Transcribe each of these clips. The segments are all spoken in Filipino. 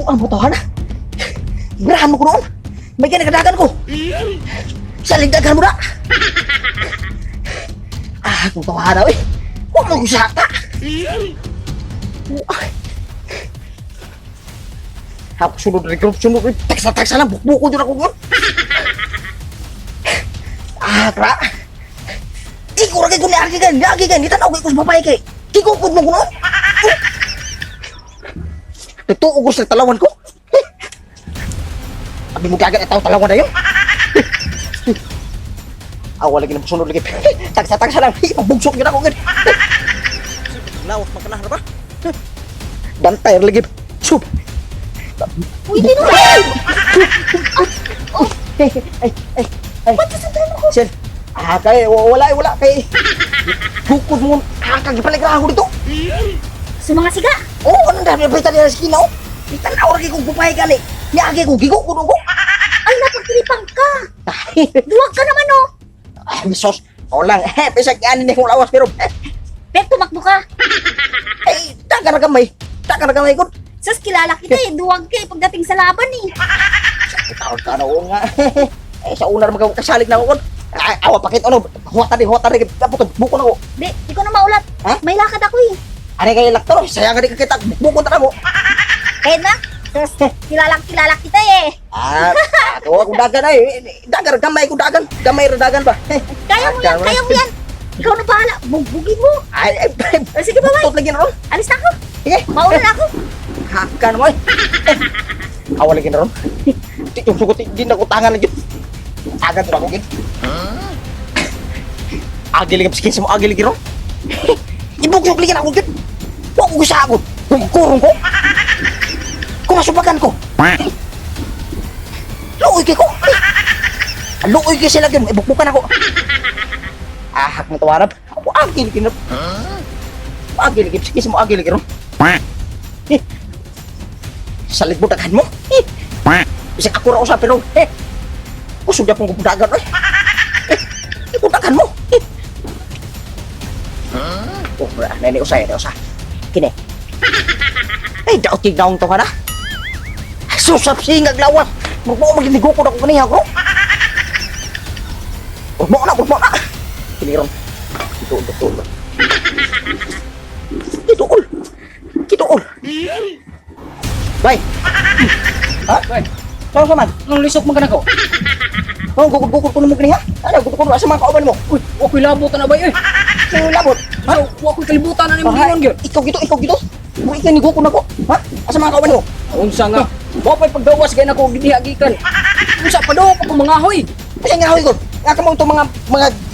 Ang botohan na. Birahan mo ko noon. May kinagadagan ko. Sa ligdagan mo na. Kung tawa na, eh. Huwag mo ko saka. Ako sunod rin. Taksa lang. Bukbuko doon ako yun. Kra. Ikaw rin kung lagi ka. Hindi tanaw kayo sa babae kay. Kikupod mo ko noon. Nagtuog ko sa talawan ko. Sabi mo kagad na talawan na yun. Wala lagi na sunod lagi. Taksa lang. Pagbugsok yun ako. Lawas magkanahar ba? Bantay lagi. Sup. Uy, tinulay! Ay. Ba't sasandahan ako? Sir. Wala. Kay. Bukod mo. Kagipaligrahan ko dito. Sa mga siga? Anong dami na balita nila sa kinaw? Itanaw lagi kong bupay gali. Niyagi ko, gigo ko nung ko. Ay, napagtiripang ka! Duwag ka naman, oh! Misos. Lang. Pisag yan ni kong lawas pero. Pero tumakbo ka. Taka na kamay ko. Sas, kilala kita eh. Duwag ka eh pagdating sa laban eh. Tawag ka na nga. Sa una naman kasalig na ako. Awa pakit ano. Huwata rin. Dapat buko na ko. Di ko na maulat. Ha? May lakad ako eh. Ano kayo laktor? Saya nga di ka kita. Buko na mo. Kaya na. Sas, kilala kita eh. Ako dagan ay. Dagan gamay ko dagan. Gamay ra dagan ba? Kaya mo yan. Ikaw na bahala. Bugbugin mo. Sige ba, Tot lagi na ron. alis na ako. Sige. Mauna na ako. Hakan mo. Awa lagi na ron. Titong sugot din ako tangan lagi. Agad ra ko gid. Agil lagi skin mo agil lagi ron. Ibugsok lagi na ako gid. Wa ko sagot. Kurong ko. Kumasubakan ko. Luoy kay sila gyud. Ibukbukan ako. Hak mo tawarap. Ako agil kinap. Agil lagi skin mo agil lagi ron. Salit budakan mo. Bisa aku ra usa pero kusog pong budagan oy. Budakan mo. Nene usay na usa. Kini. Daot tignaong to kana. Susap singag lawas. Mo maginigo ko ako kaniya ko. Mo na. Kini ron. Kituol. Bay. Bay. Tao sa man, nung lisok mo ka na ko. Gugod ko naman kaniya. Gugod ko sa mga kauban mo. Uy, wako'y labot na ba eh? Sino labot? So, wako'y kalibutan na ni Mong gyud. Ikaw gito. Mo ikanigo ko na ko. Asa mga kauban mo? Unsa nga? Wapay pagdawas kay nako gidihagikan. Unsa pa daw ako mangahoy? Kasi nga hoy ko. Nga ka mo itong mga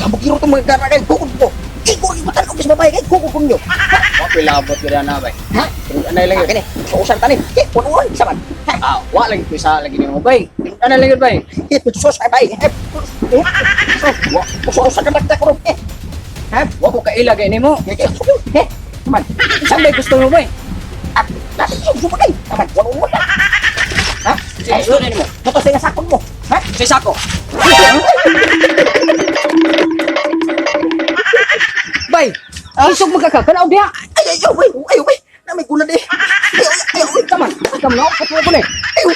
kabukiro itong mga gara kayo. Gugod ko. Ikaw yung matan ko sa babae kayo. Gugod ko nyo. Wako'y labot gyud na bay. Ha? Anay lang yun. Kini. Suusan tanin. Punuan. Saman. Wa lang ko sa lagi nimo bay. Anay lang yun bay. Sus ay bay. Suusan ka nagtak ko. Ha? Wa ko kaila kay nimo. Saman. Isang bay gusto mo bay. At natin yung sumagay. Saman. Punuan. Ha? Gusto na nimo. Ito sa sakon mo. Ha? Say sako. Bay, isog magkakakalaw diha. Ayaw, bay. Namay gulad eh. Ayaw, Kaman, kaman na ako ko ni. ayaw.